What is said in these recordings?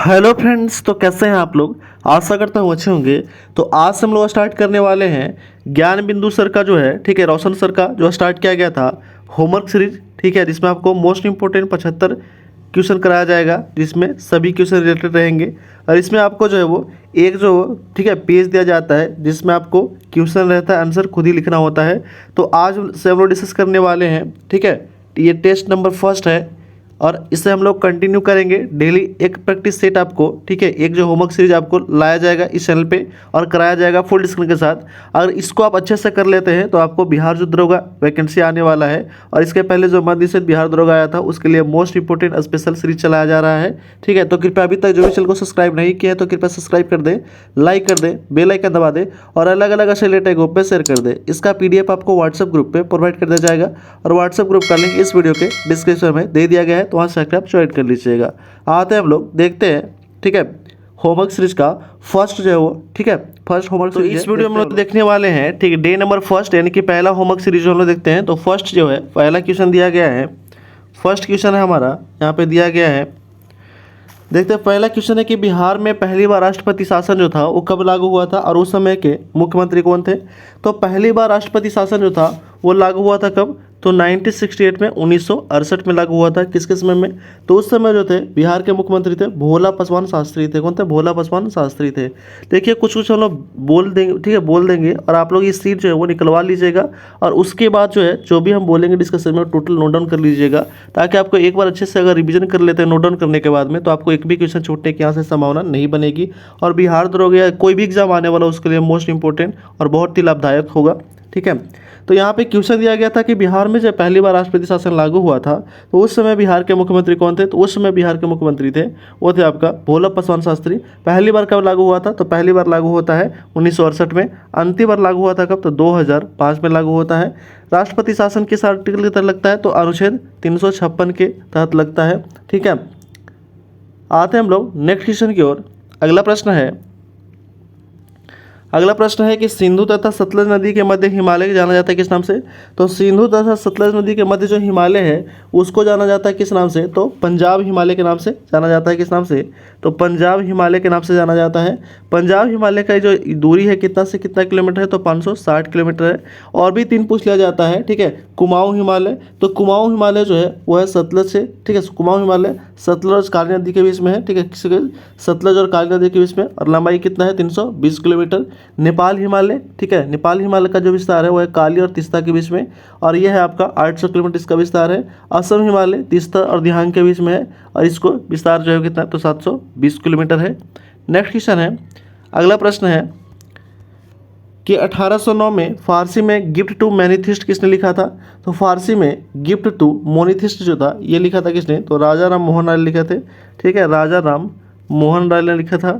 Hello friends, तो कैसे हैं आप लोग। आशा करता हूँ अच्छे होंगे। तो आज से हम लोग स्टार्ट करने वाले हैं ज्ञान बिंदु सर का जो है, ठीक है, रोशन सर का जो स्टार्ट किया गया था होमवर्क सीरीज, ठीक है, जिसमें आपको मोस्ट इंपॉर्टेंट 75 क्वेश्चन कराया जाएगा, जिसमें सभी क्वेश्चन रिलेटेड रहेंगे। और इसमें आपको जो है वो एक जो, ठीक है, पेज दिया जाता है जिसमें आपको क्वेश्चन रहता है, आंसर खुद ही लिखना होता है। तो आज से हम लोग डिस्कस करने वाले हैं, ठीक है। ये टेस्ट नंबर फर्स्ट है और इसे हम लोग कंटिन्यू करेंगे डेली। एक प्रैक्टिस सेट आपको, ठीक है, एक जो होमवर्क सीरीज आपको लाया जाएगा इस चैनल पे और कराया जाएगा फुल डिस्कशन के साथ। अगर इसको आप अच्छे से कर लेते हैं तो आपको बिहार जो दरोगा वैकेंसी आने वाला है। और इसके पहले जो मध्य निषेध बिहार दरोगा आया था उसके लिए मोस्ट इंपोर्टेंट स्पेशल सीरीज चलाया जा रहा है, ठीक है। तो कृपया अभी तक जो भी चैनल को सब्सक्राइब नहीं किया है तो कृपया सब्सक्राइब कर दें, लाइक कर दें, बेल आइकन दबा दें और अलग अलग ऐसे रिलेटेड ग्रुप पे शेयर कर दें। इसका PDF आपको व्हाट्सएप ग्रुप पे प्रोवाइड कर दिया जाएगा और व्हाट्सएप ग्रुप का लिंक इस वीडियो के डिस्क्रिप्शन में दे दिया गया है, तो वहाँ से आप ज्वाइन कर लीजिएगा। आते हैं हम लोग देखते हैं, ठीक है, होमवर्क सीरीज का फर्स्ट जो है वो, ठीक है, फर्स्ट होमवर्क सीरीज इस वीडियो में हम लोग देखने वाले हैं, ठीक है। डे नंबर फर्स्ट यानी कि पहला होमवर्क सीरीज जो हम लोग देखते हैं। तो फर्स्ट जो है पहला क्वेश्चन दिया गया है, फर्स्ट क्वेश्चन है हमारा यहाँ पे दिया गया है। देखते हैं, पहला क्वेश्चन है कि बिहार में पहली बार राष्ट्रपति शासन जो था वो कब लागू हुआ था और उस समय के मुख्यमंत्री कौन थे। तो पहली बार राष्ट्रपति शासन जो था वो लागू हुआ था कब, तो 1968 में, 1968 में लागू हुआ था। किसके समय में, तो उस समय जो थे बिहार के मुख्यमंत्री थे भोला पासवान शास्त्री थे। कौन थे, भोला पासवान शास्त्री थे। देखिए कुछ कुछ हम लोग बोल देंगे, ठीक है, बोल देंगे और आप लोग ये सीट जो है वो निकलवा लीजिएगा और उसके बाद जो है जो भी हम बोलेंगे डिस्कशन में टोटल नोट डाउन कर लीजिएगा, ताकि आपको एक बार अच्छे से अगर रिविजन कर लेते हैं नोट डाउन करने के बाद में तो आपको एक भी क्वेश्चन छूटने की यहाँ से संभावना नहीं बनेगी। और बिहार दरोगा या कोई भी एग्जाम आने वाला उसके लिए मोस्ट इंपॉर्टेंट और बहुत ही लाभदायक होगा, ठीक है। तो यहाँ पे क्वेश्चन दिया गया था कि बिहार में जब पहली बार राष्ट्रपति शासन लागू हुआ था तो उस समय बिहार के मुख्यमंत्री कौन थे। तो उस समय बिहार के मुख्यमंत्री थे वो थे आपका भोला पासवान शास्त्री। पहली बार कब लागू हुआ था, तो पहली बार लागू होता है 1968 में। अंतिम बार लागू हुआ था कब, तो 2005 में लागू होता है। राष्ट्रपति शासन किस आर्टिकल के तहत लगता है, तो अनुच्छेद 356 के तहत लगता है, ठीक है। आते हैं हम लोग नेक्स्ट क्वेश्चन की ओर। अगला प्रश्न है कि सिंधु तथा सतलज नदी के मध्य हिमालय जाना जाता है किस नाम से। तो सिंधु तथा सतलज नदी के मध्य जो हिमालय है उसको जाना जाता है किस नाम से, तो पंजाब हिमालय के नाम से जाना जाता है। किस नाम से, तो पंजाब हिमालय के नाम से जाना जाता है। पंजाब हिमालय का जो दूरी है कितना से कितना किलोमीटर है, तो 560 किलोमीटर है। और भी 3 पूछ लिया जाता है, ठीक है। कुमाऊं हिमालय, तो कुमाऊं हिमालय जो है वो है सतलज से, ठीक है। कुमाऊं हिमालय सतलज और काली नदी के बीच में है, ठीक है, सतलज और काली नदी के बीच में, और लंबाई कितना है 320 किलोमीटर। नेपाल हिमालय, ठीक है, नेपाल हिमालय का जो विस्तार है वो है काली और तीस्ता के बीच में और यह है आपका 800 किलोमीटर इसका विस्तार है। असम हिमालय तीस्ता और दिहांग के बीच में है और इसको विस्तार जो है कितना, तो 720 किलोमीटर है। नेक्स्ट क्वेश्चन है, अगला प्रश्न है कि 1809 में फारसी में गिफ्ट टू मैनीथिस्ट किसने लिखा था। तो फारसी में गिफ्ट टू मोनीथिस्ट जो था ये लिखा था किसने, तो राजा राम मोहन राय लिखे थे, ठीक है। राजा राम मोहन राय ने लिखा था।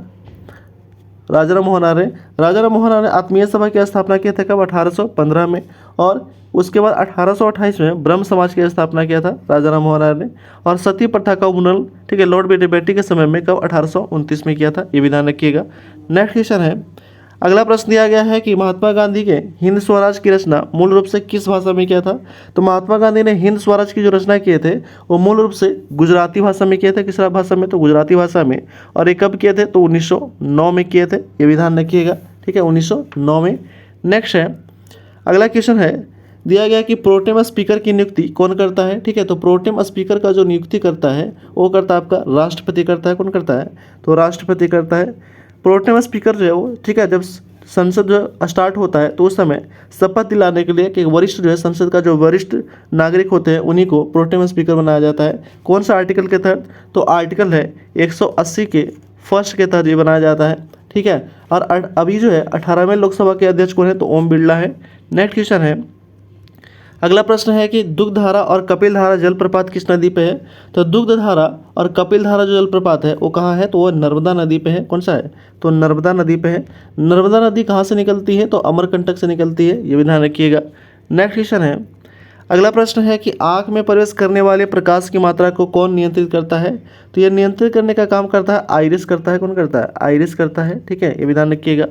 राजा राम मोहन राय ने आत्मीय सभा की स्थापना किया था कब, 1815 में। और उसके बाद 1828 में ब्रह्म समाज की स्थापना किया था राजा राम मोहन राय ने। और सती प्रथा का उन्मूलन, ठीक है, लॉर्ड बेटी के समय में कब, 1829 में किया था, ये भी ध्यान रखिएगा। नेक्स्ट क्वेश्चन है, अगला प्रश्न दिया गया है कि महात्मा गांधी के हिंद स्वराज की रचना मूल रूप से किस भाषा में किया था। तो महात्मा गांधी ने हिंद स्वराज की जो रचना किए थे वो मूल रूप से गुजराती भाषा में किए थे। किस भाषा में, तो गुजराती भाषा में। और ये कब किए थे, तो 1909 में किए थे, ये भी ध्यान रखिएगा, ठीक है, 1909 में। नेक्स्ट है, अगला क्वेश्चन है, दिया गया कि प्रोटेम स्पीकर की नियुक्ति कौन करता है, ठीक है। तो प्रोटेम स्पीकर का जो नियुक्ति करता है वो करता है आपका राष्ट्रपति करता है। कौन करता है, तो राष्ट्रपति करता है। प्रोटेम स्पीकर जो है वो, ठीक है, जब संसद जो स्टार्ट होता है तो उस समय शपथ दिलाने के लिए कि वरिष्ठ जो है संसद का जो वरिष्ठ नागरिक होते हैं उन्हीं को प्रोटेम स्पीकर बनाया जाता है। कौन सा आर्टिकल के तहत, तो आर्टिकल है 180 के फर्स्ट के तहत ये बनाया जाता है, ठीक है। और अभी जो है 18वें लोकसभा के अध्यक्ष कौन है, तो ओम बिरला है। नेक्स्ट क्वेश्चन है, अगला प्रश्न है कि दुग्धधारा और कपिलधारा जलप्रपात किस नदी पे है। तो दुग्धधारा और कपिलधारा जो जलप्रपात है वो कहाँ है, तो वो नर्मदा नदी पे है। कौन सा है, तो नर्मदा नदी पे है। नर्मदा नदी कहाँ से निकलती है, तो अमरकंटक से निकलती है, ये भी ध्यान रखिएगा। नेक्स्ट क्वेश्चन है, अगला प्रश्न है कि आँख में प्रवेश करने वाले प्रकाश की मात्रा को कौन नियंत्रित करता है। तो ये नियंत्रित करने का काम करता है आइरिस करता है। कौन करता है, आइरिस करता है, ठीक है, ये भी ध्यान रखिएगा।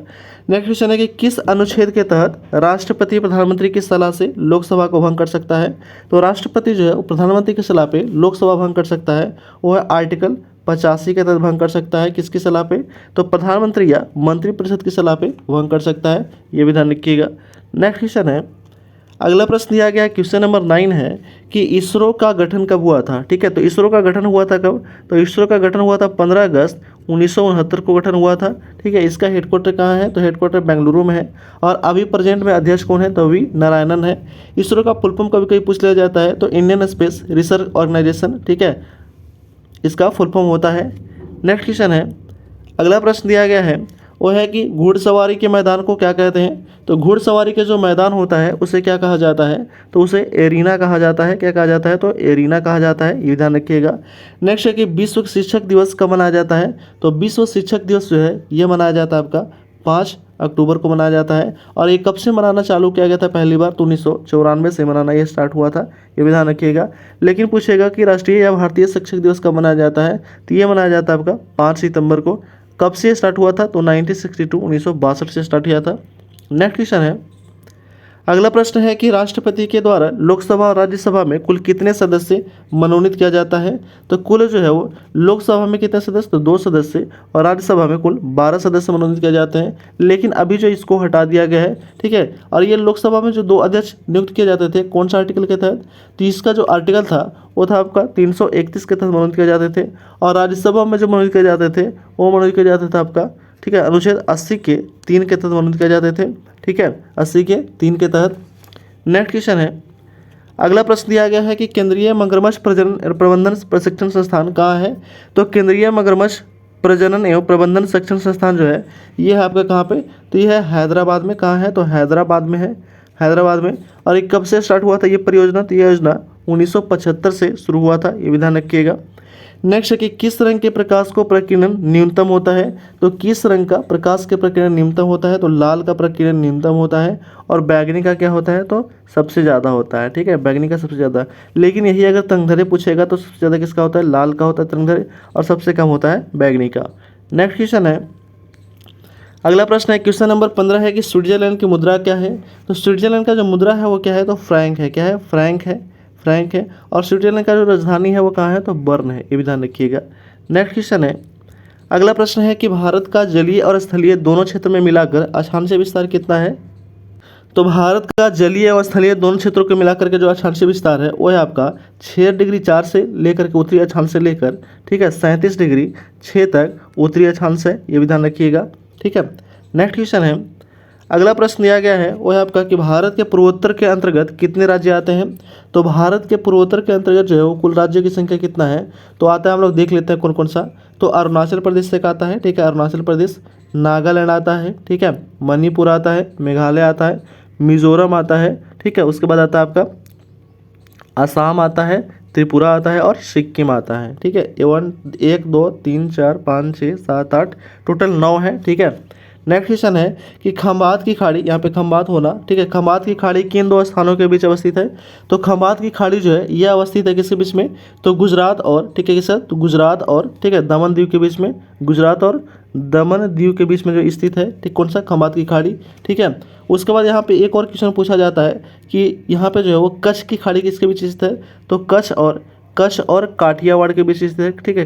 नेक्स्ट क्वेश्चन है कि किस अनुच्छेद के तहत राष्ट्रपति प्रधानमंत्री की सलाह से लोकसभा को भंग कर सकता है। तो राष्ट्रपति जो है वो प्रधानमंत्री की सलाह पे लोकसभा भंग कर सकता है, वो है आर्टिकल 85 के तहत भंग कर सकता है, किसकी सलाह पे? तो प्रधानमंत्री या मंत्रिपरिषद की सलाह पे भंग कर सकता है, ये भी ध्यान रखिएगा। नेक्स्ट क्वेश्चन है, अगला प्रश्न दिया गया है, क्वेश्चन नंबर 9 है कि इसरो का गठन कब हुआ था? ठीक है, तो इसरो का गठन हुआ था कब? तो इसरो का गठन हुआ था 15 अगस्त 1969 को गठन हुआ था। ठीक है, इसका हेडक्वार्टर कहाँ है? तो हेडक्वार्टर बेंगलुरु में है। और अभी प्रेजेंट में अध्यक्ष कौन है? तो वी नारायणन है। इसरो का फुल फॉर्म कभी कभी पूछ लिया जाता है, तो इंडियन स्पेस रिसर्च ऑर्गेनाइजेशन, ठीक है, इसका फुल फॉर्म होता है। नेक्स्ट क्वेश्चन है, अगला प्रश्न दिया गया है वो है कि घुड़सवारी के मैदान को क्या कहते हैं? तो घुड़सवारी के जो मैदान होता है उसे क्या कहा जाता है? तो उसे एरिना कहा जाता है। क्या कहा जाता है? तो एरिना कहा जाता है, ये ध्यान रखिएगा। नेक्स्ट है कि विश्व शिक्षक दिवस कब मनाया जाता है? तो विश्व शिक्षक दिवस जो है ये मनाया जाता है आपका 5 अक्टूबर को मनाया जाता है। और ये कब से मनाना चालू किया गया था पहली बार? तो 1994 से मनाना ये स्टार्ट हुआ था, ये भी ध्यान रखिएगा। लेकिन पूछेगा कि राष्ट्रीय या भारतीय शिक्षक दिवस कब मनाया जाता है? तो ये मनाया जाता है आपका 5 सितंबर को। कब से स्टार्ट हुआ था? तो 1962 से स्टार्ट किया था। नेक्स्ट क्वेश्चन है, अगला प्रश्न है कि राष्ट्रपति के द्वारा लोकसभा और राज्यसभा में कुल कितने सदस्य मनोनीत किया जाता है? तो कुल जो है वो लोकसभा में कितने सदस्य? तो 2 सदस्य, और राज्यसभा में कुल 12 सदस्य मनोनीत किए जाते हैं। लेकिन अभी जो इसको हटा दिया गया है, ठीक है, और ये लोकसभा में जो 2 अध्यक्ष नियुक्त किए जाते थे, कौन सा आर्टिकल के तहत? तो इसका जो आर्टिकल था वो था आपका 331 के तहत मनोनीत किए जाते थे। और राज्यसभा में जो मनोनीत किए जाते थे वो मनोनीत किया जाता था आपका, ठीक है, अनुच्छेद 80 के 3 के तहत मनोनीत किए जाते थे। ठीक है, 80 के 3 के तहत। नेक्स्ट क्वेश्चन है, अगला प्रश्न दिया गया है कि केंद्रीय मगरमच्छ प्रजनन प्रबंधन प्रशिक्षण संस्थान कहाँ है? तो केंद्रीय मगरमच्छ प्रजनन एवं प्रबंधन शिक्षण संस्थान जो है ये है आपका कहाँ पे? तो ये है हैदराबाद में। कहाँ है? तो हैदराबाद में है, हैदराबाद में। और ये कब से स्टार्ट हुआ था ये परियोजना? तो ये योजना 1975 से शुरू हुआ था, ये भी ध्यान रखिएगा। नेक्स्ट है कि किस रंग के प्रकाश को प्रकीर्णन न्यूनतम होता है? तो किस रंग का प्रकाश के प्रकीर्णन न्यूनतम होता है? तो लाल का प्रकीर्णन न्यूनतम होता है। और बैगनी का क्या होता है? तो सबसे ज़्यादा होता है। ठीक है, बैगनी का सबसे ज़्यादा। लेकिन यही अगर तरंगधैर्घ्य पूछेगा तो सबसे ज़्यादा किसका होता है? लाल का होता है तरंगधैर्घ्य, और सबसे कम होता है बैगनी का। नेक्स्ट क्वेश्चन है, अगला प्रश्न है, क्वेश्चन नंबर 15 है कि स्विट्जरलैंड की मुद्रा क्या है? तो स्विट्जरलैंड का जो मुद्रा है वो क्या है? तो फ्रैंक है। क्या है? फ्रैंक है, फ्रैंक है। और स्विट्जरलैंड का जो राजधानी है वो कहाँ है? तो बर्न है, ये भी ध्यान रखिएगा। नेक्स्ट क्वेश्चन है, अगला प्रश्न है कि भारत का जलीय और स्थलीय दोनों क्षेत्र में मिलाकर अक्षांशीय विस्तार कितना है? तो भारत का जलीय और स्थलीय दोनों क्षेत्रों को मिलाकर के जो अक्षांशीय विस्तार है वो है आपका 6 डिग्री 4 से लेकर के उत्तरी अक्षांश से लेकर, ठीक है, 37 डिग्री 6 तक उत्तरी अक्षांश है, ये भी ध्यान रखिएगा। ठीक है, नेक्स्ट क्वेश्चन है, अगला प्रश्न दिया गया है वो है आपका कि भारत के पूर्वोत्तर के अंतर्गत कितने राज्य आते हैं? तो भारत के पूर्वोत्तर के अंतर्गत जो है वो कुल राज्यों की संख्या कितना है? तो आता है, हम लोग देख लेते हैं कौन कौन सा। तो अरुणाचल प्रदेश से आता है, ठीक है, अरुणाचल प्रदेश, नागालैंड आता है, ठीक है, मणिपुर आता है, मेघालय आता है, मिजोरम आता है, ठीक है, उसके बाद आता है आपका असम आता है, त्रिपुरा आता है और सिक्किम आता है। ठीक है, 1 2 3 4 5 6 7 8 टोटल 9 है। ठीक है, नेक्स्ट क्वेश्चन है कि खंबात की खाड़ी, यहाँ पे खंबात होना, ठीक है, खंबात की खाड़ी किन 2 स्थानों के बीच अवस्थित है? तो खंबात की खाड़ी जो है यह अवस्थित है किसके बीच में? तो गुजरात और, ठीक है, किसका? तो गुजरात और, ठीक है, दमन दीव के बीच में, गुजरात और दमन दीव के बीच में जो स्थित है, ठीक, कौन सा? खंबात की खाड़ी। ठीक है, उसके बाद यहाँ पे एक और क्वेश्चन पूछा जाता है कि यहाँ पे जो है वो कच्छ की खाड़ी किसके बीच स्थित है? तो कच्छ और काठियावाड़ के बीच स्थित है। ठीक है,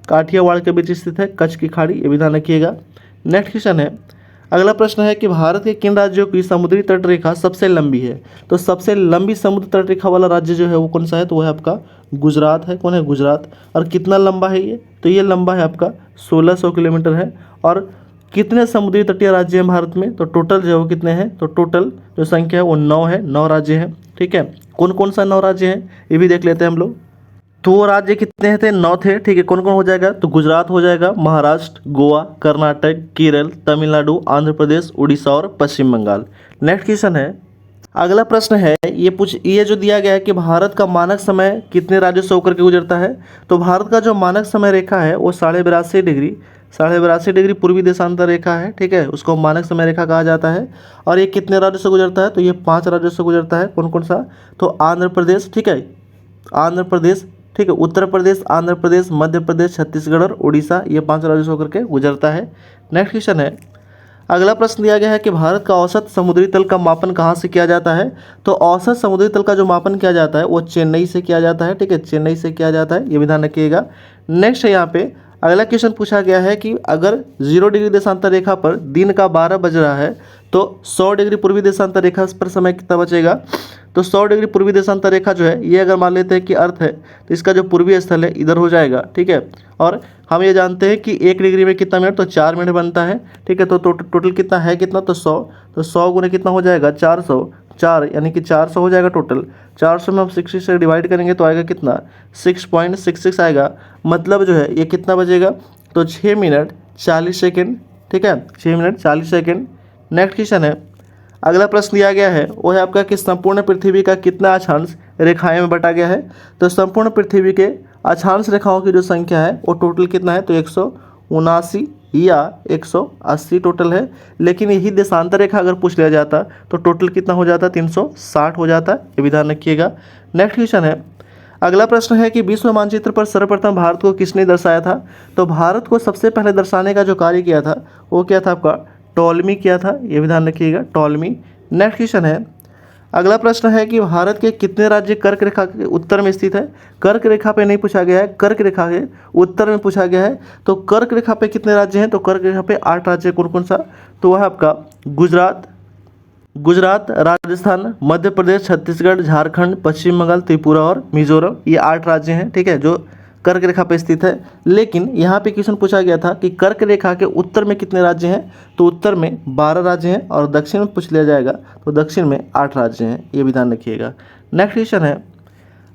काठियावाड़ के बीच स्थित है कच्छ की खाड़ी, ये भी ध्यान रखिएगा। नेक्स्ट क्वेश्चन है, अगला प्रश्न है कि भारत के किन राज्यों की समुद्री तट रेखा सबसे लंबी है? तो सबसे लंबी समुद्र तट रेखा वाला राज्य जो है वो कौन सा है? तो वो है आपका गुजरात है। कौन है? गुजरात। और कितना लंबा है ये? तो ये लंबा है आपका 1600 किलोमीटर है। और कितने समुद्री तटीय राज्य हैं भारत में? तो टोटल जो है वो कितने हैं? तो टोटल जो संख्या है वो 9 है, 9 राज्य हैं। ठीक है, कौन कौन सा 9 राज्य हैं ये भी देख लेते हैं हम लोग। तो वो राज्य कितने थे? 9 थे। ठीक है, कौन कौन हो जाएगा? तो गुजरात हो जाएगा, महाराष्ट्र, गोवा, कर्नाटक, केरल, तमिलनाडु, आंध्र प्रदेश, उड़ीसा और पश्चिम बंगाल। नेक्स्ट क्वेश्चन है, अगला प्रश्न है, ये जो दिया गया है कि भारत का मानक समय कितने राज्यों से होकर के गुजरता है? तो भारत का जो मानक समय रेखा है वो 82.5 डिग्री पूर्वी देशांतर रेखा है। ठीक है, उसको मानक समय रेखा कहा जाता है। और ये कितने राज्यों से गुजरता है? तो ये 5 राज्यों से गुजरता है। कौन कौन सा? तो आंध्र प्रदेश, ठीक है, आंध्र प्रदेश, ठीक है, उत्तर प्रदेश, आंध्र प्रदेश, मध्य प्रदेश, छत्तीसगढ़ और उड़ीसा, ये 5 राज्यों से होकर के गुजरता है। नेक्स्ट क्वेश्चन है, अगला प्रश्न दिया गया है कि भारत का औसत समुद्री तल का मापन कहाँ से किया जाता है। तो औसत समुद्री तल का जो मापन किया जाता है वो चेन्नई से किया जाता है। ठीक है, चेन्नई से किया जाता है, ये भी ध्यान रखिएगा। नेक्स्ट है यहाँ पे अगला क्वेश्चन पूछा गया है कि अगर 0 डिग्री देशांतर रेखा पर दिन का 12 बज रहा है तो 100 डिग्री पूर्वी देशांतर रेखा पर समय कितना बचेगा। तो 100 डिग्री पूर्वी देशांतर रेखा जो है ये अगर मान लेते हैं कि अर्थ है तो इसका जो पूर्वी स्थल है इधर हो जाएगा। ठीक है, और हम ये जानते हैं कि 1 डिग्री में कितना मिनट, तो 4 मिनट बनता है। ठीक है, तो टोटल कितना है, कितना, तो 100, तो 100 गुने कितना हो जाएगा 400, 4 यानी कि 400 हो जाएगा टोटल। 400 में हम 60 से डिवाइड करेंगे तो आएगा कितना, 6.66 आएगा। मतलब जो है ये कितना बजेगा, तो 6 मिनट 40 सेकेंड। ठीक है, 6 मिनट 40 सेकेंड। नेक्स्ट क्वेश्चन है, अगला प्रश्न दिया गया है वो है आपका कि संपूर्ण पृथ्वी का कितना अक्षांश रेखाएं में बटा गया है। तो संपूर्ण पृथ्वी के अक्षांश रेखाओं की जो संख्या है वो टोटल कितना है, तो 179 या 180 टोटल है। लेकिन यही देशांतर रेखा अगर पूछ लिया जाता तो टोटल कितना हो जाता, 360 हो जाता। ये भी ध्यान रखिएगा। नेक्स्ट क्वेश्चन है, अगला प्रश्न है कि विश्व मानचित्र पर सर्वप्रथम भारत को किसने दर्शाया था। तो भारत को सबसे पहले दर्शाने का जो कार्य किया था वो क्या था, आपका टॉलमी किया था। ये भी ध्यान रखिएगा, टॉलमी। नेक्स्ट क्वेश्चन है, अगला प्रश्न है कि भारत के कितने राज्य कर्क रेखा के उत्तर में स्थित है। कर्क रेखा पे नहीं पूछा गया है, कर्क रेखा के उत्तर में पूछा गया है। तो कर्क रेखा पे कितने राज्य हैं, तो कर्क रेखा पे 8 राज्य। कौन कौन सा, तो वह आपका गुजरात, राजस्थान, मध्य प्रदेश, छत्तीसगढ़, झारखंड, पश्चिम बंगाल, त्रिपुरा और मिजोरम, ये 8 राज्य हैं। ठीक है, जो कर्क रेखा पे स्थित है। लेकिन यहाँ पे क्वेश्चन पूछा गया था कि कर्क रेखा के उत्तर में कितने राज्य हैं, तो उत्तर में 12 राज्य हैं और दक्षिण में पूछ लिया जाएगा तो दक्षिण में 8 राज्य हैं। ये भी ध्यान रखिएगा। नेक्स्ट क्वेश्चन है,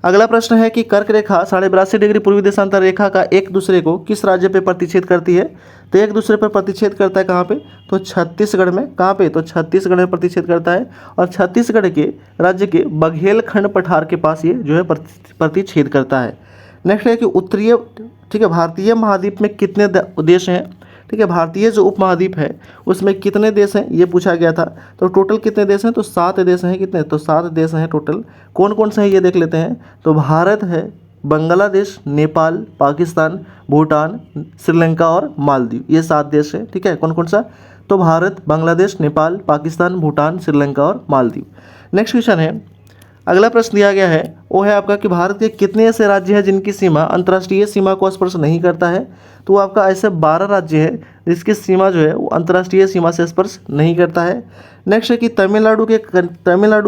अगला प्रश्न है कि कर्क रेखा 82.5 डिग्री पूर्वी देशांतर रेखा का एक दूसरे को किस राज्य पे प्रतिच्छेद करती है। तो एक दूसरे पर प्रतिच्छेद करता है कहाँ पे, तो छत्तीसगढ़ में। कहाँ पे, तो छत्तीसगढ़ में प्रतिच्छेद करता है और छत्तीसगढ़ के राज्य के बघेलखंड पठार के पास ये जो है प्रतिच्छेद करता है। नेक्स्ट है कि उत्तरीय, ठीक है, भारतीय महाद्वीप में कितने देश हैं। ठीक है, भारतीय जो उपमहाद्वीप है उसमें कितने देश हैं ये पूछा गया था। तो टोटल कितने देश हैं, तो 7 देश हैं। कितने, तो 7 देश हैं टोटल। कौन कौन से हैं ये देख लेते हैं। तो भारत है, बांग्लादेश, नेपाल, पाकिस्तान, भूटान, श्रीलंका और मालदीव, ये 7 देश हैं। ठीक है, कौन कौन सा, तो भारत, बांग्लादेश, नेपाल, पाकिस्तान, भूटान, श्रीलंका और मालदीव। नेक्स्ट क्वेश्चन है, अगला प्रश्न दिया गया है वो है आपका कि भारत के कितने ऐसे राज्य हैं जिनकी सीमा अंतर्राष्ट्रीय सीमा को स्पर्श नहीं करता है। तो वो आपका ऐसे 12 राज्य है जिसकी सीमा जो है वो अंतर्राष्ट्रीय सीमा से स्पर्श नहीं करता है। नेक्स्ट है कि तमिलनाडु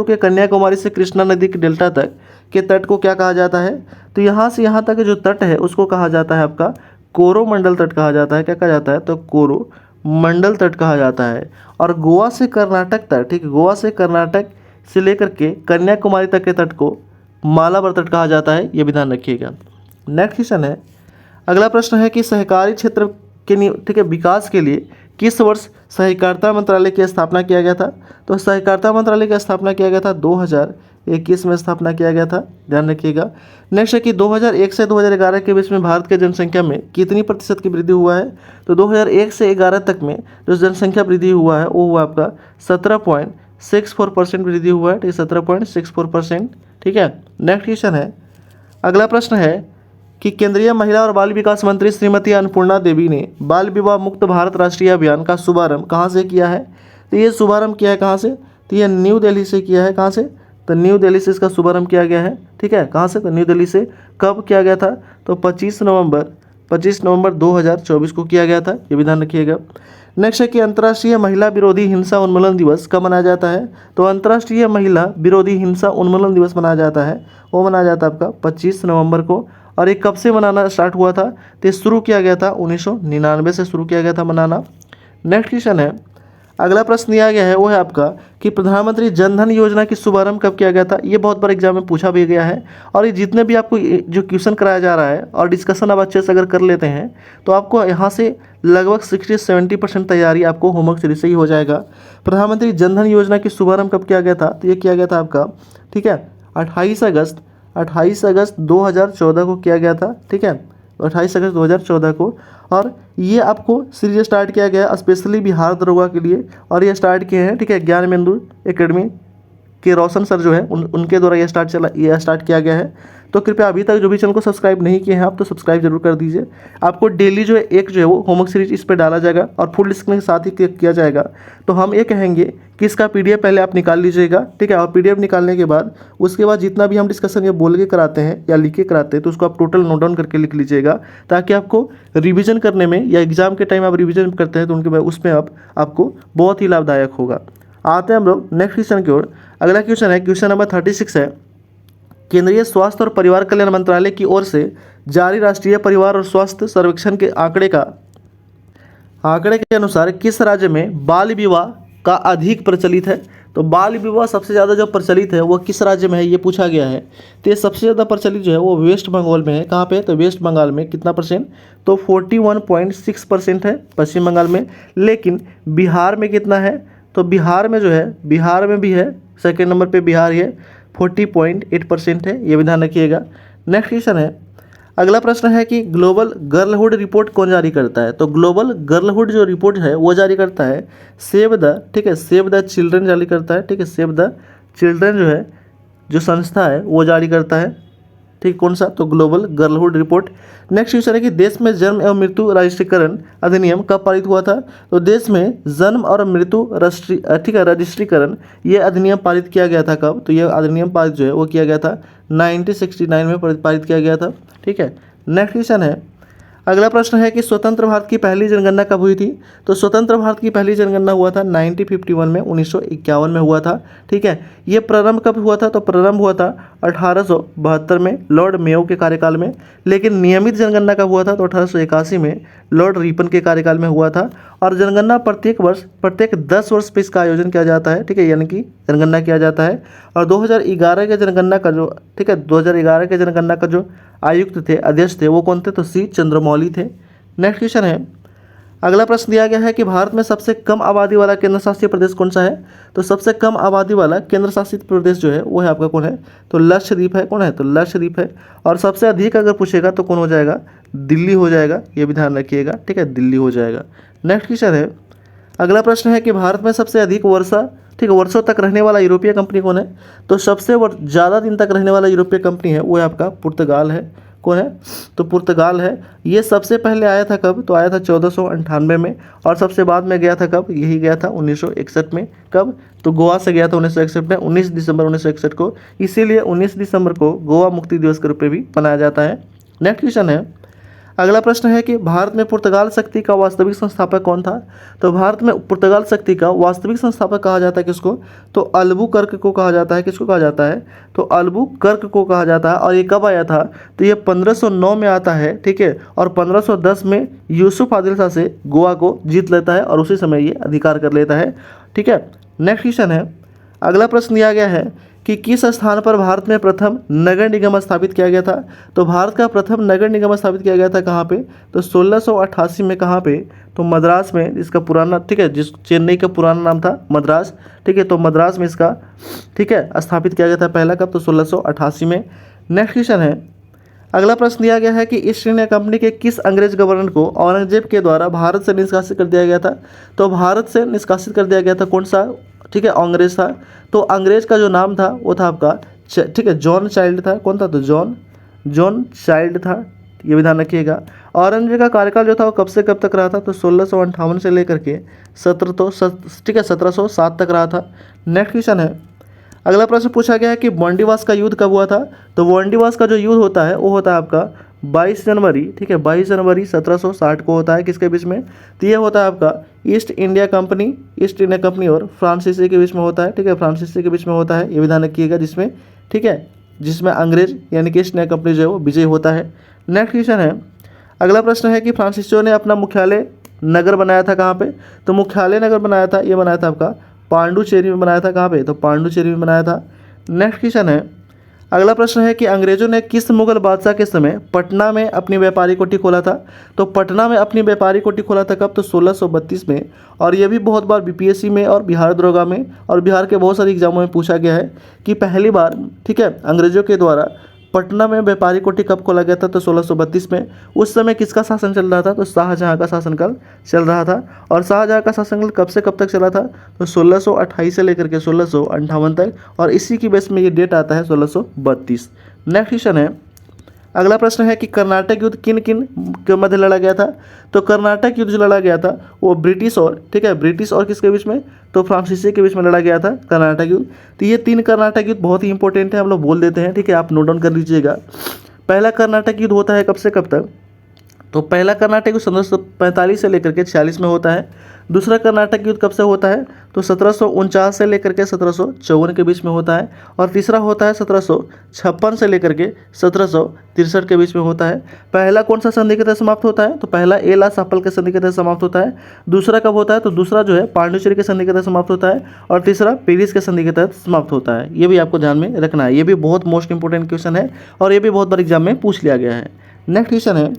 के कन्याकुमारी से कृष्णा नदी के डेल्टा तक के तट को क्या कहा जाता है। तो यहाँ से यहाँ तक जो तट है उसको कहा जाता है आपका कोरोमंडल तट कहा जाता है। क्या कहा जाता है, तो कोरोमंडल तट कहा जाता है। और गोवा से कर्नाटक तक, ठीक है, गोवा से कर्नाटक से लेकर के कन्याकुमारी तक के तट को मालाबार तट कहा जाता है। ये भी ध्यान रखिएगा। नेक्स्ट क्वेश्चन है, अगला प्रश्न है कि सहकारी क्षेत्र के ठीक है विकास के लिए किस वर्ष सहकारिता मंत्रालय की स्थापना किया गया था। तो सहकारिता मंत्रालय की स्थापना किया गया था 2021 में स्थापना किया गया था, ध्यान रखिएगा। नेक्स्ट है कि 2001 से 2011 के बीच में भारत के जनसंख्या में कितनी प्रतिशत की वृद्धि हुआ है। तो 2001 से 11 तक में जो जनसंख्या वृद्धि हुआ है वो हुआ आपका 17.64% वृद्धि हुआ है। ठीक है, 17.64%। ठीक है। नेक्स्ट क्वेश्चन है, अगला प्रश्न है कि केंद्रीय महिला और बाल विकास मंत्री श्रीमती अन्नपूर्णा देवी ने बाल विवाह मुक्त भारत राष्ट्रीय अभियान का शुभारंभ कहाँ से किया है। तो ये शुभारंभ किया है कहाँ से, तो ये न्यू दिल्ली से किया है। कहाँ से, तो न्यू दिल्ली से इसका शुभारंभ किया गया है। ठीक है, कहाँ से, तो न्यू दिल्ली से। कब किया गया था, तो 25 नवंबर 2024 को किया गया था। ये भी ध्यान रखिएगा। नेक्स्ट है कि अंतर्राष्ट्रीय महिला विरोधी हिंसा उन्मूलन दिवस कब मनाया जाता है। तो अंतर्राष्ट्रीय महिला विरोधी हिंसा उन्मूलन दिवस मनाया जाता है, वो मनाया जाता है आपका 25 नवंबर को। और ये कब से मनाना स्टार्ट हुआ था, तो शुरू किया गया था 1999 से शुरू किया गया था मनाना। नेक्स्ट क्वेश्चन है, अगला प्रश्न दिया गया है वो है आपका कि प्रधानमंत्री जन धन योजना की शुभारंभ कब किया गया था। ये बहुत बार एग्जाम में पूछा भी गया है। और ये जितने भी आपको जो क्वेश्चन कराया जा रहा है और डिस्कशन आप अच्छे से अगर कर लेते हैं तो आपको यहाँ से लगभग 60-70% तैयारी आपको होमवर्क सीरीज से ही हो जाएगा। प्रधानमंत्री जन धन योजना की शुभारंभ कब किया गया था, तो ये किया गया था आपका, ठीक है, 28 अगस्त 2014 को किया गया था। ठीक है, 28 अगस्त 2014 को। और ये आपको सीरीज स्टार्ट किया गया स्पेशली बिहार दरोगा के लिए, और ये स्टार्ट किए हैं, ठीक है, ज्ञानबिंदु एकेडमी के रोशन सर जो है उनके द्वारा ये स्टार्ट किया गया है। तो कृपया अभी तक जो भी चैनल को सब्सक्राइब नहीं किए हैं आप, तो सब्सक्राइब जरूर कर दीजिए। आपको डेली जो है एक जो है वो होमवर्क सीरीज इस पर डाला जाएगा और फुल डिस्क्रिप्शन के साथ ही किया जाएगा। तो हम ये कहेंगे कि इसका PDF पहले आप निकाल लीजिएगा, ठीक है। और PDF निकालने के बाद उसके बाद जितना भी हम डिस्कशन ये बोल के कराते हैं या लिख के कराते हैं, तो उसको आप टोटल नोट डाउन करके लिख लीजिएगा, ताकि आपको रिवीजन करने में या एग्जाम के टाइम आप रिवीजन करते हैं तो उनके उसमें आपको बहुत ही लाभदायक होगा। आते हैं हम लोग नेक्स्ट क्वेश्चन की ओर। अगला क्वेश्चन है क्वेश्चन नंबर 36 है, केंद्रीय स्वास्थ्य और परिवार कल्याण मंत्रालय की ओर से जारी राष्ट्रीय परिवार और स्वास्थ्य सर्वेक्षण के आंकड़े के अनुसार किस राज्य में बाल विवाह का अधिक प्रचलित है? तो बाल विवाह सबसे ज़्यादा जो प्रचलित है वो किस राज्य में है, ये पूछा गया है। तो ये सबसे ज़्यादा प्रचलित जो है वो वेस्ट बंगाल में है। कहाँ पे? तो वेस्ट बंगाल में कितना परसेंट? तो 41.6% है पश्चिम बंगाल में। लेकिन बिहार में कितना है? तो बिहार में जो है, बिहार में भी है, सेकेंड नंबर पे बिहार है, 40.8% है, ये भी ध्यान रखिएगा। नेक्स्ट क्वेश्चन है, अगला प्रश्न है कि ग्लोबल गर्लहुड रिपोर्ट कौन जारी करता है? तो ग्लोबल गर्लहुड जो रिपोर्ट है वो जारी करता है सेव द, ठीक है, सेव द चिल्ड्रन जारी करता है, ठीक है। सेव द चिल्ड्रन जो है, जो संस्था है वो जारी करता है, ठीक। कौन सा? तो ग्लोबल गर्लहुड रिपोर्ट। नेक्स्ट क्वेश्चन है कि देश में जन्म एवं मृत्यु रजिस्ट्रीकरण अधिनियम कब पारित हुआ था? तो देश में जन्म और मृत्यु ठीक है रजिस्ट्रीकरण ये अधिनियम पारित किया गया था कब? तो ये अधिनियम पारित जो है वो किया गया था 1969 में पारित किया गया था, ठीक है। नेक्स्ट क्वेश्चन है, अगला प्रश्न है कि स्वतंत्र भारत की पहली जनगणना कब हुई थी? तो स्वतंत्र भारत की पहली जनगणना हुआ था 1951 में, 1951 में हुआ था, ठीक है। ये प्रारंभ कब हुआ था? तो प्रारंभ हुआ था 1872 में लॉर्ड मेयो के कार्यकाल में। लेकिन नियमित जनगणना कब हुआ था? तो 1881 में लॉर्ड रिपन के कार्यकाल में हुआ था। और जनगणना प्रत्येक वर्ष, प्रत्येक 10 वर्ष पर इसका आयोजन किया जाता है, ठीक है, यानी कि जनगणना किया जाता है। और 2011 के जनगणना का जो, ठीक है, 2011 के जनगणना का जो आयुक्त थे, अध्यक्ष थे, वो कौन थे? तो C चंद्रमौली थे। नेक्स्ट क्वेश्चन है, अगला प्रश्न दिया गया है कि भारत में सबसे कम आबादी वाला केंद्र शासित प्रदेश कौन सा है? तो सबसे कम आबादी वाला केंद्र शासित प्रदेश जो है वो है आपका कौन है? तो लक्षद्वीप है। कौन है? तो लक्षद्वीप है। और सबसे अधिक अगर पूछेगा तो कौन हो जाएगा? दिल्ली हो जाएगा, ये भी ध्यान रखिएगा, ठीक है, दिल्ली हो जाएगा। नेक्स्ट क्वेश्चन है, अगला प्रश्न है कि भारत में सबसे अधिक वर्षा, ठीक है, वर्षों तक रहने वाला यूरोपीय कंपनी कौन है? तो सबसे ज़्यादा दिन तक रहने वाला यूरोपीय कंपनी है वो है आपका पुर्तगाल है। कौन है? तो पुर्तगाल है। ये सबसे पहले आया था कब? तो आया था 1498 में। और सबसे बाद में गया था कब? यही गया था 1961 में। कब? तो गोवा से गया था 1961 में, 19 दिसंबर 1961 को। इसीलिए 19 दिसंबर को गोवा मुक्ति दिवस के रूप में भी मनाया जाता है। नेक्स्ट क्वेश्चन है, अगला प्रश्न है कि भारत में पुर्तगाल शक्ति का वास्तविक संस्थापक कौन था? तो भारत में पुर्तगाल शक्ति का वास्तविक संस्थापक कहा जाता है किसको? तो अल्बुकर्क को कहा जाता है। किसको कहा जाता है? तो अल्बुकर्क को कहा जाता है। और ये कब आया था? तो ये 1509 में आता है, ठीक है। और 1510 में यूसुफ आदिल शाह से गोवा को जीत लेता है और उसी समय ये अधिकार कर लेता है, ठीक है। नेक्स्ट क्वेश्चन है, अगला प्रश्न दिया गया है कि किस स्थान पर भारत में प्रथम नगर निगम स्थापित किया गया था? तो भारत का प्रथम नगर निगम स्थापित किया गया था कहाँ पे? तो 1688 में। कहाँ पे? तो मद्रास में। इसका पुराना, ठीक है, जिस चेन्नई का पुराना नाम था मद्रास, ठीक है, तो मद्रास में इसका, ठीक है, स्थापित किया गया था पहला कब? तो 1688 में। नेक्स्ट क्वेश्चन है, अगला प्रश्न दिया गया है कि ईस्ट इंडिया कंपनी के किस अंग्रेज गवर्नर को औरंगजेब के द्वारा भारत से निष्कासित कर दिया गया था? तो भारत से निष्कासित कर दिया गया था कौन सा, ठीक है, अंग्रेज था। तो अंग्रेज का जो नाम था वो था आपका, ठीक है, जॉन चाइल्ड था। कौन था? तो जॉन चाइल्ड था, ये भी ध्यान रखिएगा। औरंगजेब का कार्यकाल जो था वो कब से कब तक रहा था? तो 1658 से लेकर के 1707 तक रहा था। नेक्स्ट क्वेश्चन है, अगला प्रश्न पूछा गया है कि बॉन्डीवास का युद्ध कब हुआ था? तो बॉन्डीवास का जो युद्ध होता है वो होता है आपका 22 जनवरी, ठीक है, 22 जनवरी 1760 को होता है। किसके बीच में? तो ये होता है आपका ईस्ट इंडिया कंपनी और फ्रांसीसी के बीच में होता है, ठीक है, फ्रांसीसी के बीच में होता है, ये भी ध्यान रखिएगा, जिसमें, ठीक है, जिसमें अंग्रेज यानी कि ईस्ट इंडिया कंपनी जो है वो विजय होता है। नेक्स्ट क्वेश्चन है, अगला प्रश्न है कि फ्रांसीसियों ने अपना मुख्यालय नगर बनाया था कहाँ पे? तो मुख्यालय नगर बनाया था, ये बनाया था आपका पांडुचेरी में बनाया था। कहाँ पे? तो पांडुचेरी में बनाया था। नेक्स्ट क्वेश्चन है, अगला प्रश्न है कि अंग्रेजों ने किस मुगल बादशाह के समय पटना में अपनी व्यापारी कोठी खोला था? तो पटना में अपनी व्यापारी कोठी खोला था कब? तो 1632 में। और ये भी बहुत बार BPSC में और बिहार दरोगा में और बिहार के बहुत सारे एग्जामों में पूछा गया है कि पहली बार, ठीक है, अंग्रेजों के द्वारा पटना में व्यापारी कोठी कब खोला गया था? तो 1632 में। उस समय किसका शासन चल रहा था? तो शाहजहाँ का शासनकाल चल रहा था। और शाहजहाँ का शासनकाल कब से कब तक चला था? तो 1628 से लेकर के 1658 तक। और इसी की बेस में ये डेट आता है 1632। नेक्स्ट क्वेश्चन है, अगला प्रश्न है कि कर्नाटक युद्ध किन किन के मध्य लड़ा गया था। तो कर्नाटक युद्ध जो लड़ा गया था वो ब्रिटिश और, ठीक है, ब्रिटिश और किसके बीच में, तो फ्रांसीसी के बीच में लड़ा गया था कर्नाटक युद्ध। तो ये 3 कर्नाटक युद्ध बहुत ही इंपॉर्टेंट है, हम लोग बोल देते हैं, ठीक है, आप नोट डाउन कर लीजिएगा। पहला कर्नाटक युद्ध होता है कब से कब तक, तो पहला कर्नाटक युद्ध 1745 से लेकर के 46 में होता है। दूसरा कर्नाटक युद्ध कब से होता है, तो 1749 से लेकर के 1754 के बीच में होता है। और तीसरा होता है 1756 से लेकर के 1763 के बीच में होता है। पहला कौन सा संधि के तहत समाप्त होता है, तो पहला एला सापल के संधि के तहत समाप्त होता है। दूसरा कब होता है, तो दूसरा जो है पांडिचेरी के संधि के तहत समाप्त होता है। और तीसरा पेरिस के संधि के तहत समाप्त होता है। ये भी आपको ध्यान में रखना है, ये भी बहुत मोस्ट इंपॉर्टेंट क्वेश्चन है और ये भी बहुत बार एग्जाम में पूछ लिया गया है। नेक्स्ट क्वेश्चन है,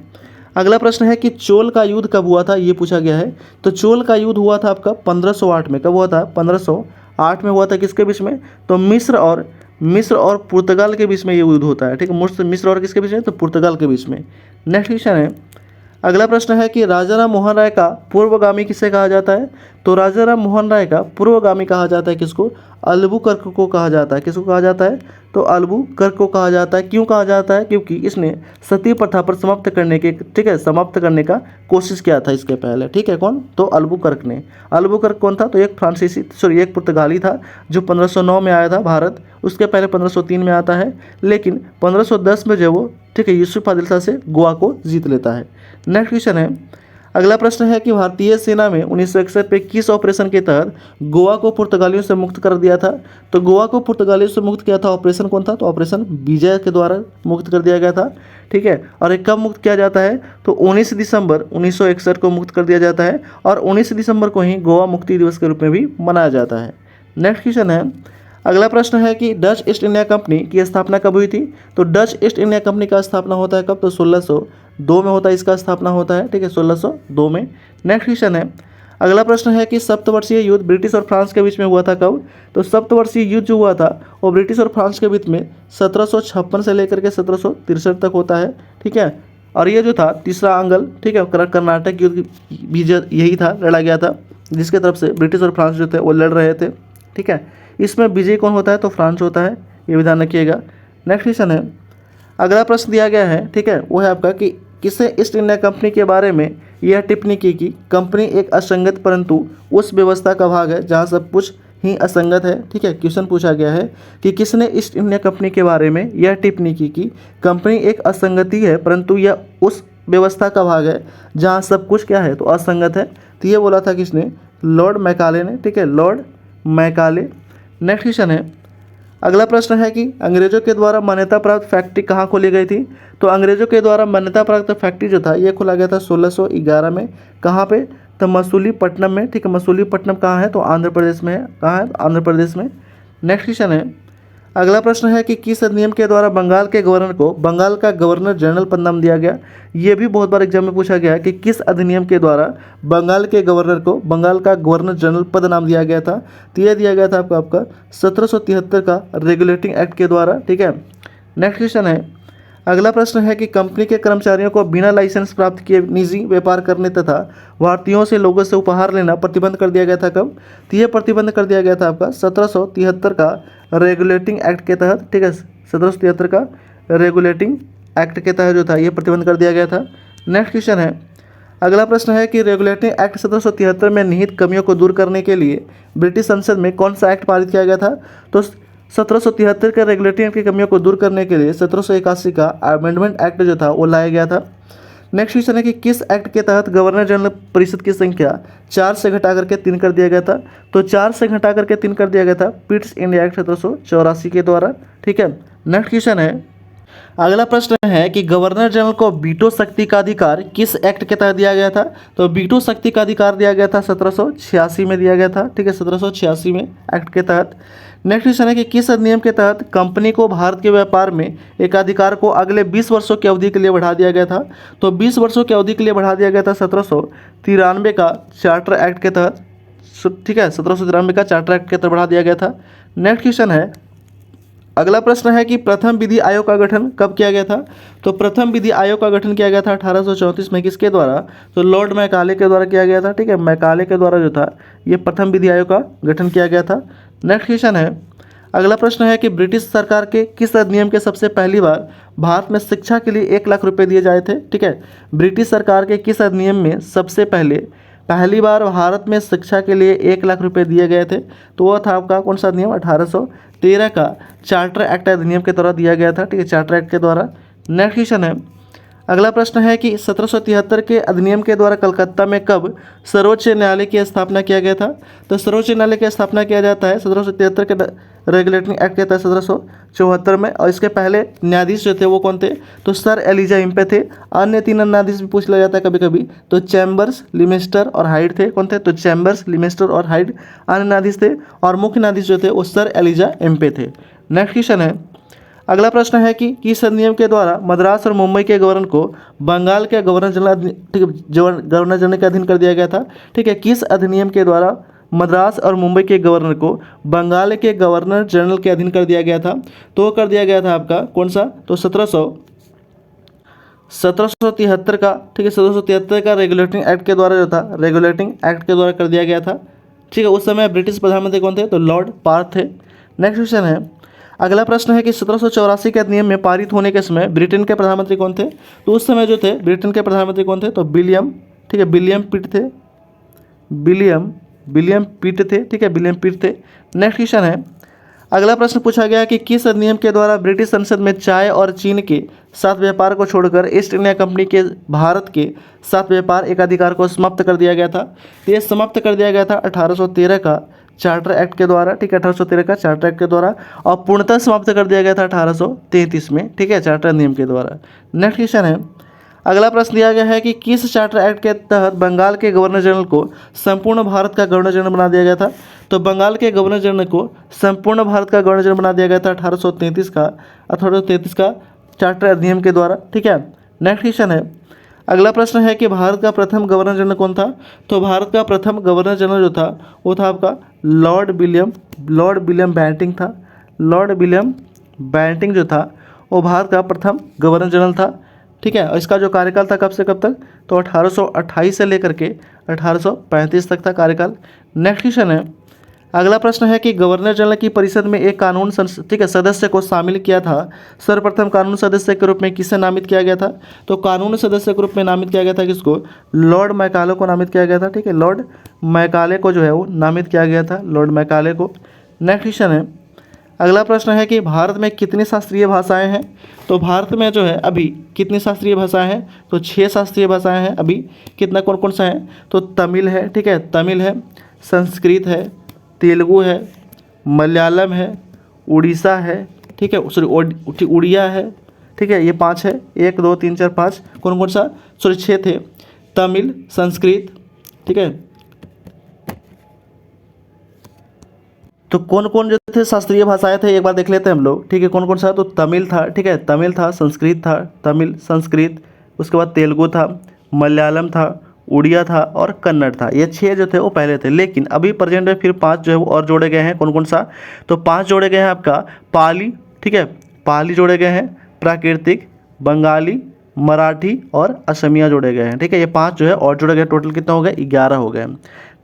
अगला प्रश्न है कि चोल का युद्ध कब हुआ था, ये पूछा गया है। तो चोल का युद्ध हुआ था आपका 1508 में। कब हुआ था, 1508 में हुआ था। किसके बीच में, तो मिस्र और पुर्तगाल के बीच में ये युद्ध होता है, ठीक है, मिस्र और किसके बीच में, तो पुर्तगाल के बीच में। नेक्स्ट क्वेश्चन है, अगला प्रश्न है कि राजा राम मोहन राय का पूर्वगामी किसे कहा जाता है। तो राजा राम मोहन राय का पूर्वगामी कहा जाता है किसको, अल्बुकर्क को कहा जाता है। किसको कहा जाता है, तो अल्बुकर्क को कहा जाता है। क्यों कहा जाता है, क्योंकि इसने सती प्रथा पर समाप्त करने के, ठीक है, समाप्त करने का कोशिश किया था इसके पहले, ठीक है, कौन, तो अल्बुकर्क ने। अल्बुकर्क कौन था, तो एक पुर्तगाली था जो 1509 में आया था भारत। उसके पहले 1503 में आता है, लेकिन 1510 में जो वो, ठीक है, यूसुफ आदिल शाह से गोवा को जीत लेता है। नेक्स्ट क्वेश्चन है, अगला प्रश्न है कि भारतीय सेना में 1961 पे किस ऑपरेशन के तहत गोवा को पुर्तगालियों से मुक्त कर दिया था। तो गोवा को पुर्तगालियों से मुक्त किया था, ऑपरेशन कौन था, तो ऑपरेशन विजय के द्वारा मुक्त कर दिया गया था, ठीक है। और एक कब मुक्त किया जाता है, तो 19 दिसंबर 1961 को मुक्त कर दिया जाता है। और 19 दिसंबर को ही गोवा मुक्ति दिवस के रूप में भी मनाया जाता है। नेक्स्ट क्वेश्चन है, अगला प्रश्न है कि डच ईस्ट इंडिया कंपनी की स्थापना कब हुई थी। तो डच ईस्ट इंडिया कंपनी का स्थापना होता है कब, तो 1602 में होता है, इसका स्थापना होता है, ठीक है, 1602 में। नेक्स्ट क्वेश्चन है, अगला प्रश्न है कि सप्तवर्षीय युद्ध ब्रिटिश और फ्रांस के बीच में हुआ था कब। तो सप्तवर्षीय युद्ध जो हुआ था वो ब्रिटिश और फ्रांस के बीच में 1756 से लेकर के 1763 तक होता है, ठीक है। और ये जो था तीसरा अंगल, ठीक है, कर्नाटक युद्ध भी यही था, लड़ा गया था, जिसके तरफ से ब्रिटिश और फ्रांस जो थे वो लड़ रहे थे, ठीक है। इसमें विजयी कौन होता है, तो फ्रांस होता है, ये भी ध्यान रखिएगा। नेक्स्ट क्वेश्चन है, अगला प्रश्न दिया गया है, ठीक है, वो है आपका कि किसे ईस्ट इंडिया कंपनी के बारे में यह टिप्पणी की कि कंपनी एक असंगत परंतु उस व्यवस्था का भाग है जहां सब कुछ ही असंगत है, ठीक है। क्वेश्चन पूछा गया है कि किसने ईस्ट इंडिया कंपनी के बारे में यह टिप्पणी की कि कंपनी एक असंगति है परंतु यह उस व्यवस्था का भाग है जहाँ सब कुछ क्या है, तो असंगत है। तो ये बोला था किसने, लॉर्ड मैकाले ने, ठीक है, लॉर्ड मैकाले। नेक्स्ट क्वेश्चन है, अगला प्रश्न है कि अंग्रेजों के द्वारा मान्यता प्राप्त फैक्ट्री कहाँ खोली गई थी। तो अंग्रेजों के द्वारा मान्यता प्राप्त फैक्ट्री जो था ये खोला गया था 1611 में। कहाँ पे, तो मसूलीपट्टनम में, ठीक है। मसूलीपट्टनम कहाँ है, तो आंध्र प्रदेश में है। कहाँ है, आंध्र प्रदेश में। नेक्स्ट क्वेश्चन है, अगला प्रश्न है कि किस अधिनियम के द्वारा बंगाल के गवर्नर को बंगाल का गवर्नर जनरल पद नाम दिया गया। ये भी बहुत बार एग्जाम में पूछा गया है कि किस अधिनियम के द्वारा बंगाल के गवर्नर को बंगाल का गवर्नर जनरल पद नाम दिया गया था। तो यह दिया गया था आपका 1773 का रेगुलेटिंग एक्ट के द्वारा, ठीक है। नेक्स्ट क्वेश्चन है, अगला प्रश्न है कि कंपनी के कर्मचारियों को बिना लाइसेंस प्राप्त किए निजी व्यापार करने तथा भारतीयों से लोगों से उपहार लेना प्रतिबंध कर दिया गया था कब। तो यह प्रतिबंध कर दिया गया था आपका 1773 का रेगुलेटिंग एक्ट के तहत, ठीक है। 1773 का रेगुलेटिंग एक्ट के तहत जो था ये प्रतिबंध कर दिया गया था। नेक्स्ट क्वेश्चन है, अगला प्रश्न है कि रेगुलेटिंग एक्ट 1773 में निहित कमियों को दूर करने के लिए ब्रिटिश संसद में कौन सा एक्ट पारित किया गया था। तो 1773 के रेगुलेटिंग एक्ट की कमियों को दूर करने के लिए 1781 का अमेंडमेंट एक्ट जो था वो लाया गया था। नेक्स्ट क्वेश्चन है कि किस एक्ट के तहत गवर्नर जनरल परिषद की संख्या 4 से घटा करके 3 कर दिया गया था। तो 4 से घटा करके 3 कर दिया गया था पिट्स इंडिया एक्ट 1784 के द्वारा, ठीक है। नेक्स्ट क्वेश्चन है, अगला प्रश्न है कि गवर्नर जनरल को वीटो शक्ति का अधिकार किस एक्ट के तहत दिया गया था। तो वीटो शक्ति का अधिकार दिया गया था 1786 में दिया गया था, ठीक है, 1786 में एक्ट के तहत। नेक्स्ट क्वेश्चन है कि किस अधिनियम के तहत कंपनी को भारत के व्यापार में एकाधिकार को अगले 20 वर्षों की अवधि के लिए बढ़ा दिया गया था। तो 20 वर्षों की अवधि के लिए बढ़ा दिया गया था 1793 का चार्टर एक्ट के तहत, ठीक है, 1793 का चार्टर एक्ट के तहत बढ़ा दिया गया था। नेक्स्ट क्वेश्चन है, अगला प्रश्न है कि प्रथम विधि आयोग का गठन कब किया गया था। तो प्रथम विधि आयोग का गठन किया गया था 1834 में, किसके द्वारा, तो लॉर्ड मैकाले के द्वारा किया गया था, ठीक है। मैकाले के द्वारा जो था ये प्रथम विधि आयोग का गठन किया गया था। नेक्स्ट क्वेश्चन है, अगला प्रश्न है कि ब्रिटिश सरकार के किस अधिनियम के सबसे पहली बार भारत में शिक्षा के लिए 1 लाख रुपए दिए जाए थे। ठीक है, ब्रिटिश सरकार के किस अधिनियम में सबसे पहली बार भारत में शिक्षा के लिए 1 लाख रुपए दिए गए थे, तो वह था आपका कौन सा अधिनियम, 1813 का चार्टर एक्ट अधिनियम के द्वारा दिया गया था। ठीक है, चार्टर एक्ट के द्वारा। नेक्स्ट क्वेश्चन है, अगला प्रश्न है कि 1773 के अधिनियम के द्वारा कलकत्ता में कब सर्वोच्च न्यायालय की स्थापना किया गया था। तो सर्वोच्च न्यायालय की स्थापना किया जाता है 1773 के रेगुलेटिंग एक्ट के तहत 1774 में। और इसके पहले न्यायाधीश जो थे वो कौन थे, तो सर एलिजा इम्पे थे। अन्य 3 न्यायाधीश भी पूछ लिया जाता है कभी कभी, तो चैम्बर्स, लिमेस्टर और हाइड थे। कौन थे, तो चैम्बर्स, लिमेस्टर और हाइड अन्य न्यायाधीश थे, और मुख्य न्यायाधीश जो थे वो सर एलिजा इम्पे थे। नेक्स्ट क्वेश्चन है, अगला प्रश्न है कि किस अधिनियम के द्वारा मद्रास और मुंबई के गवर्नर को बंगाल के गवर्नर जनरल, ठीक है, गवर्नर जनरल के अधीन कर दिया गया था। ठीक है, किस अधिनियम के द्वारा मद्रास और मुंबई के गवर्नर को बंगाल के गवर्नर जनरल के अधीन कर दिया गया था, तो वो कर दिया गया था आपका कौन सा, तो 1773 का, ठीक है, 1773 का रेगुलेटिंग एक्ट के द्वारा जो था, रेगुलेटिंग एक्ट के द्वारा कर दिया गया था। ठीक है, उस समय ब्रिटिश प्रधानमंत्री कौन थे, तो लॉर्ड पार्क थे। नेक्स्ट क्वेश्चन है, अगला प्रश्न है कि 1784 के अधिनियम में पारित होने के समय ब्रिटेन के प्रधानमंत्री कौन थे, तो उस समय जो थे ब्रिटेन के प्रधानमंत्री कौन थे, तो विलियम, ठीक है, विलियम पिट थे, विलियम पिट थे। ठीक है, विलियम पिट थे। नेक्स्ट क्वेश्चन है, अगला प्रश्न पूछा गया कि किस अधिनियम के द्वारा ब्रिटिश संसद में चाय और चीन के साथ व्यापार को छोड़कर ईस्ट इंडिया कंपनी के भारत के साथ व्यापार एकाधिकार को समाप्त कर दिया गया था। ये समाप्त कर दिया गया था 1813 का चार्टर एक्ट के द्वारा। ठीक है, 1813 का चार्टर एक्ट के द्वारा, और पूर्णतः समाप्त कर दिया गया था 1833 में। ठीक है, चार्टर नियम के द्वारा। नेक्स्ट क्वेश्चन है, अगला प्रश्न दिया गया है कि किस चार्टर एक्ट के तहत बंगाल के गवर्नर जनरल को संपूर्ण भारत का गवर्नर जनरल बना दिया गया था। तो बंगाल के गवर्नर जनरल को संपूर्ण भारत का गवर्नर जनरल बना दिया गया था 1833 का चार्टर अधिनियम के द्वारा। ठीक है, नेक्स्ट क्वेश्चन है, अगला प्रश्न है कि भारत का प्रथम गवर्नर जनरल कौन था। तो भारत का प्रथम गवर्नर जनरल जो था वो था आपका लॉर्ड विलियम बेंटिंक था। लॉर्ड विलियम बेंटिंक जो था वो भारत का प्रथम गवर्नर जनरल था। ठीक है, और इसका जो कार्यकाल था कब से कब तक, तो 1828 से लेकर के 1835 तक था कार्यकाल। नेक्स्ट क्वेश्चन है, अगला प्रश्न है कि गवर्नर जनरल की परिषद में एक कानून ठीक है सदस्य को शामिल किया था। सर्वप्रथम कानून सदस्य के रूप में किसे नामित किया गया था। तो कानून सदस्य के रूप में नामित किया गया था किसको, लॉर्ड मैकाले को नामित किया गया था। ठीक है, लॉर्ड मैकाले को जो है वो नामित किया गया था, लॉर्ड मैकाले को। नेक्स्ट क्वेश्चन है, अगला प्रश्न है कि भारत में कितनी शास्त्रीय भाषाएं हैं। तो भारत में जो है अभी कितनी शास्त्रीय भाषाएं हैं, तो 6 शास्त्रीय भाषाएं हैं अभी। कितना कौन कौन सा है, तो तमिल है, ठीक है, तमिल है, संस्कृत है, तेलुगु है, मलयालम है, उड़ीसा है, ठीक है, सॉरी उड़िया है। ठीक है, ये 5 है, 1 2 3 4 5, कौन कौन सा, सॉरी 6 थे, तमिल, संस्कृत। ठीक है, तो कौन कौन जो थे शास्त्रीय भाषाएं थे एक बार देख लेते हैं हम लोग। ठीक है, कौन कौन सा, तो तमिल था, ठीक है, तमिल था, संस्कृत था, तमिल संस्कृत, उसके बाद तेलुगु था, मलयालम था, उड़िया था और कन्नड़ था। ये 6 जो थे वो पहले थे, लेकिन अभी प्रेजेंट में फिर 5 जो है वो और जोड़े गए हैं। कौन कौन सा, तो 5 जोड़े गए हैं आपका पाली, ठीक है, पाली जोड़े गए हैं, प्राकृतिक, बंगाली, मराठी और असमिया जोड़े गए हैं। ठीक है, ये 5 जो है और जोड़े गए, टोटल कितना हो गए, 11 हो गए।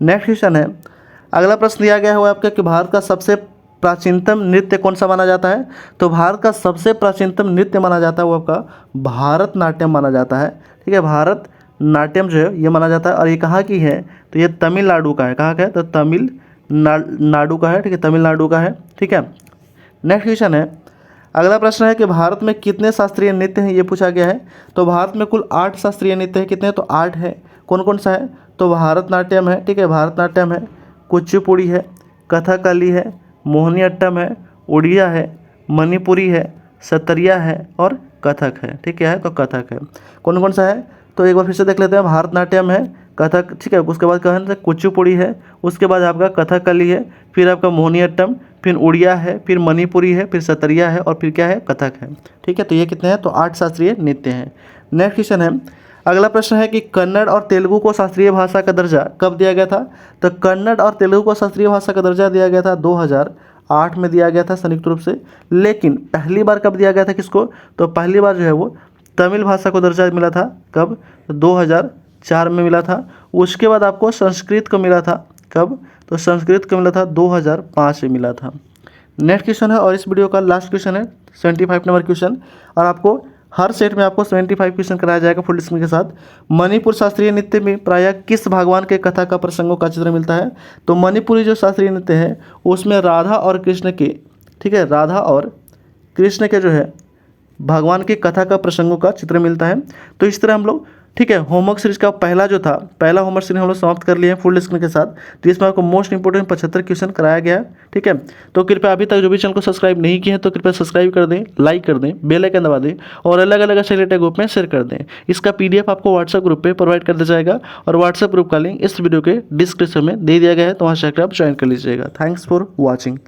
नेक्स्ट क्वेश्चन है, अगला प्रश्न दिया गया है वो आपका कि भारत का सबसे प्राचीनतम नृत्य कौन सा माना जाता है। तो भारत का सबसे प्राचीनतम नृत्य माना जाता है वो आपका भारतनाट्यम माना जाता है। ठीक है, भारत नाट्यम जो है ये माना जाता है, और ये कहाँ की है, तो ये तमिलनाडु का है। कहाँ का है, तो तमिलनाडु का है। ठीक है, तमिलनाडु का है। ठीक है, नेक्स्ट क्वेश्चन है, अगला प्रश्न है कि भारत में कितने शास्त्रीय नृत्य हैं, ये पूछा गया है। तो भारत में कुल 8 शास्त्रीय नृत्य हैं। कितने, तो 8 है। कौन कौन सा है, तो भारतनाट्यम है, ठीक है, भारतनाट्यम है, कुचिपुड़ी है, कथकली है, मोहिनीअट्टम है, उड़िया है, मणिपुरी है, सतरिया है और कथक है। ठीक है, तो कथक है। कौन कौन सा है, तो एक बार फिर से देख लेते हैं। भारतनाट्यम है, कथक, ठीक है, उसके बाद कौन सा, कुचिपुड़ी है, उसके बाद आपका कथकली है, फिर आपका मोहिनीअट्टम, फिर उड़िया है, फिर मणिपुरी है, फिर सतरिया है और फिर क्या है, कथक है। ठीक है, तो ये कितने हैं, तो 8 शास्त्रीय नृत्य हैं। नेक्स्ट क्वेश्चन है, अगला प्रश्न है कि कन्नड़ और तेलुगु को शास्त्रीय भाषा का दर्जा कब दिया गया था। तो कन्नड़ और तेलुगु को शास्त्रीय भाषा का दर्जा दिया गया था 2008 में दिया गया था संयुक्त रूप से। लेकिन पहली बार कब दिया गया था किसको, तो पहली बार जो है वो तमिल भाषा को दर्जा मिला था। कब, तो 2004 में मिला था। उसके बाद आपको संस्कृत को मिला था। कब, तो संस्कृत को मिला था 2005 में मिला था। नेक्स्ट क्वेश्चन है और इस वीडियो का लास्ट क्वेश्चन है 75 नंबर क्वेश्चन, और आपको हर सेट में आपको 75 क्वेश्चन कराया जाएगा फुल स्क्रीन के साथ। मणिपुर शास्त्रीय नृत्य में प्रायः किस भगवान के कथा का प्रसंगों का चित्र मिलता है? तो मणिपुरी जो शास्त्रीय नृत्य है उसमें राधा और कृष्ण के, ठीक है, राधा और कृष्ण के जो है भगवान की कथा का प्रसंगों का चित्र मिलता है। तो इस तरह हम लोग, ठीक है, होमवर्क सीरीज का पहला होमवर्क सीरीज हम लोग समाप्त कर लिए हैं फुल स्क्रीन के साथ। तो इसमें आपको मोस्ट इंपोर्टेंट 75 क्वेश्चन कराया गया है, ठीक है। तो कृपया अभी तक जो भी चैनल को सब्सक्राइब नहीं किए हैं तो कृपया सब्सक्राइब कर दें, लाइक कर दें, बेल आइकन दबा दें और अलग अलग रिलेटेड ग्रुप में शेयर कर दें। इसका PDF आपको व्हाट्सएप ग्रुप पर प्रोवाइड कर दिया जाएगा और व्हाट्सएप ग्रुप का लिंक इस वीडियो के डिस्क्रिप्शन में दे दिया गया है, तो वहाँ से आप ज्वाइन कर लीजिएगा। Thanks for watching.